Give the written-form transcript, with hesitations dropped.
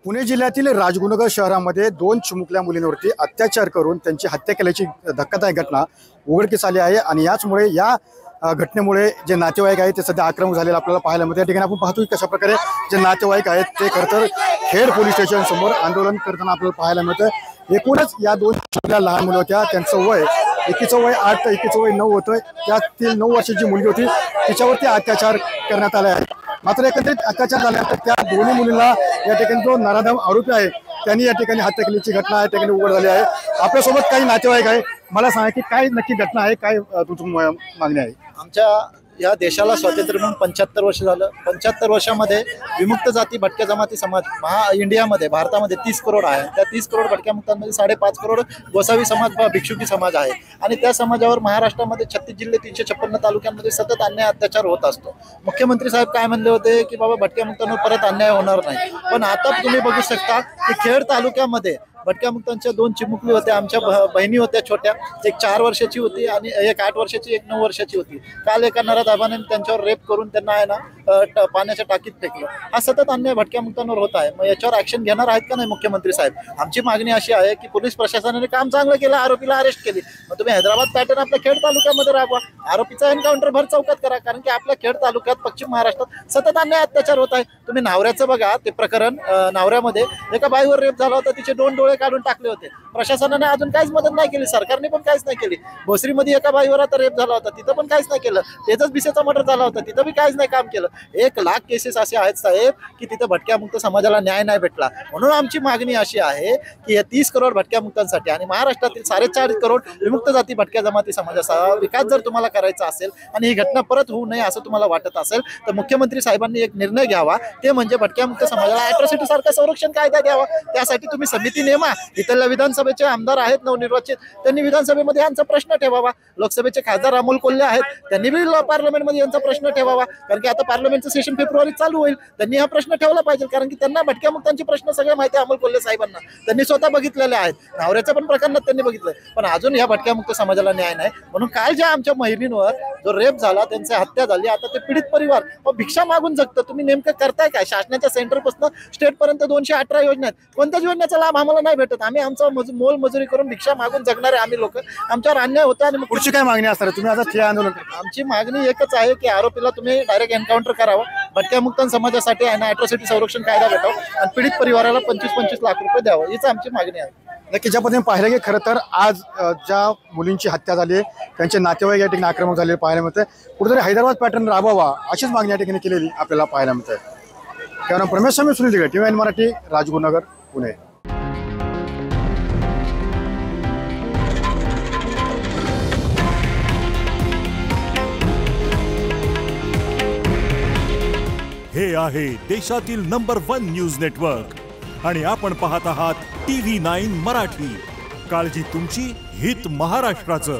पुणे जिल्ह्यातील राजगुरुनगर शहरामध्ये दोन चिमुकल्या मुलींवरती अत्याचार करून त्यांची हत्या केल्याची धक्कादायक घटना उघडकीस आली आहे आणि याचमुळे या घटनेमुळे जे नातेवाईक आहेत ते सध्या आक्रमक झालेले आपल्याला पाहायला मिळते। या ठिकाणी आपण पाहतो की कशा प्रकारे जे नातेवाईक आहेत ते खरं तर खेड पोलीस स्टेशन समोर आंदोलन करताना आपल्याला पाहायला मिळतं। एकूणच या दोन चिमुकल्या लहान मुलं होत्या, त्यांचं वय एकीचं वय 8 तर एकीचं वय 9 होतं। त्यातील 9 वर्षाची मुलगी होती, तिच्यावरती अत्याचार करण्यात आला आहे। मात्र एकत्रित अत्याचार झाल्यानंतर त्या दोन्ही मुलींना या ठिकाणी जो नराधम आरोपी आहे त्यांनी या ठिकाणी हत्या केल्याची घटना या ठिकाणी उघड झाली आहे। आपल्यासोबत काही नातेवाईक आहे, मला सांगा की काय नक्की घटना आहे, काय तुमची मागणी आहे? आमच्या या देशाला स्वातंत्र्य मिळून 75 वर्ष झालं। 75 वर्षामध्ये विमुक्त जाती भटक्या जमाती समाज इंडियामध्ये भारतामध्ये 30 करोड आहे। त्या 30 करोड भटक्या मुक्तांमध्ये 5.5 करोड गोसावी समाज भिक्षुकी समाज आहे आणि त्या समाजावर महाराष्ट्रामध्ये 36 जिल्हे 356 तालुक्यांमध्ये सतत अन्याय अत्याचार होत असतो। मुख्यमंत्री साहेब काय म्हणले होते की बाबा भटक्या मुक्तांवर परत अन्याय होणार नाही, पण आता तुम्ही बघू शकता की खेड तालुक्यामध्ये भटक्या मुक्तांच्या 2 चिमुकली होत्या, आमच्या बहिणी होत्या छोट्या, एक 4 वर्षाची होती आणि एक 8 वर्षाची, एक 9 वर्षाची होती। काल एका नराधमाने त्यांच्यावर रेप करून त्यांना आहे ना पाण्याच्या टाकीत फेकलं। हा सतत अन्याय भटक्या मुक्तांवर होत आहे। मग याच्यावर ऍक्शन घेणार आहेत का नाही मुख्यमंत्री साहेब? आमची मागणी अशी आहे की पोलीस प्रशासनाने काम चांगलं केलं, आरोपीला अरेस्ट केली, मग तुम्ही हैदराबाद पॅटर्न आपल्या खेड तालुक्यामध्ये राबवा, आरोपीचा एन्काउंटर भर चौकात करा, कारण की आपल्या खेड तालुक्यात पश्चिम महाराष्ट्रात सतत अन्याय अत्याचार होत आहे। तुम्ही नावऱ्याचं बघा ते प्रकरण, नावऱ्यामध्ये एका बाईवर रेप झाला होता, तिचे 2 डोळे काढून टाकले होते। प्रशासनाने अजून काहीच मदत नाही केली, सरकारने पण काहीच नाही केली। भोसरीमध्ये एका बाईवर आता रेप झाला होता, तिथं पण काहीच नाही केलं। तेजस भिसेचा मर्डर झाला होता, तिथं बी काहीच नाही काम केलं। 1 लाख केसेस असे आहेत साहेब की तिथं भटक्या मुक्त समाजाला न्याय नाही भेटला। म्हणून आमची मागणी अशी आहे की या 30 करोड भटक्या मुक्तांसाठी आणि महाराष्ट्रातील 4.5 करोड विमुक्त जाती भटक्या जमाती समाजाचा विकास जर तुम्हाला करायचा असेल आणि ही घटना परत होऊ नये असं तुम्हाला वाटत असेल तर मुख्यमंत्री साहेबांनी एक निर्णय घ्यावा, ते म्हणजे भटक्या मुक्त समाजाला अॅट्रॉसिटी सारखा संरक्षण कायदा द्यावा। त्यासाठी तुम्ही समिती नेमा, इथल्या विधानसभेचे आमदार आहेत नवनिर्वाचित, त्यांनी विधानसभेमध्ये यांचा प्रश्न ठेवावा। लोकसभेचे खासदार अमोल कोल्हे आहेत, त्यांनी बी पार्लमेंटमध्ये यांचा प्रश्न ठेवावा, कारण की आता पार्लमेंटचं सेशन फेब्रुवारीत चालू होईल। त्यांनी हा प्रश्न ठेवला पाहिजे, कारण की त्यांना भटक्या मुक्तांचे प्रश्न सगळे माहिती आहे अमोल कोल्हे साहेबांना, त्यांनी स्वतः बघितलेले आहेत। नवऱ्याच्या पण प्रकरणात त्यांनी बघितलंय, पण अजून या भटक्या मुक्त समाजाला न्याय नाही। म्हणून काल ज्या आमच्या महिलींवर जो रेप झाला, त्यांची हत्या झाली, आता ते पीडित परिवार भिक्षा मागून जगतं। तुम्ही नेमकं करताय काय? शासनाच्या सेंटरपासून स्टेटपर्यंत 218 योजना आहेत, कोणत्याच योजनेचा लाभ आम्हाला नाही भेटत। आम्ही आमचा मोल मजुरी करून भिक्षा मागून जगणारे आम्ही लोक, आमच्यावर अन्याय होता। आणि पुढची काय मागणी असणार? तुम्ही आता ठिय्या आंदोलन करता? आमची मागणी एकच आहे की आरोपीला तुम्ही डायरेक्ट एन्काउंटर करावं, भटक्या मुक्त समाजासाठी अॅट्रॉसिटी संरक्षण कायदा भेटावं आणि पीडित परिवाराला 25-25 लाख रुपये द्यावं, हीच आमची मागणी आहे। नक्की ज्या पद्धतीने पाहिलं की खरं तर आज ज्या मुलींची हत्या झाली त्यांचे नातेवाईक या ठिकाणी आक्रमक झालेले पाहायला मिळतं। कुठेतरी हैदराबाद पॅटर्न राबवा अशीच मागणी या ठिकाणी केलेली आपल्याला पाहायला मिळते। कारण प्रमेश स्वामी, सुनील दिघे, TV9 मराठी, राजगुरुनगर, पुणे। हे आहे देशातील नंबर 1 न्यूज नेटवर्क आणि आपण पाहत आहात TV9 मराठी। काळजी तुमची, हित महाराष्ट्राचं।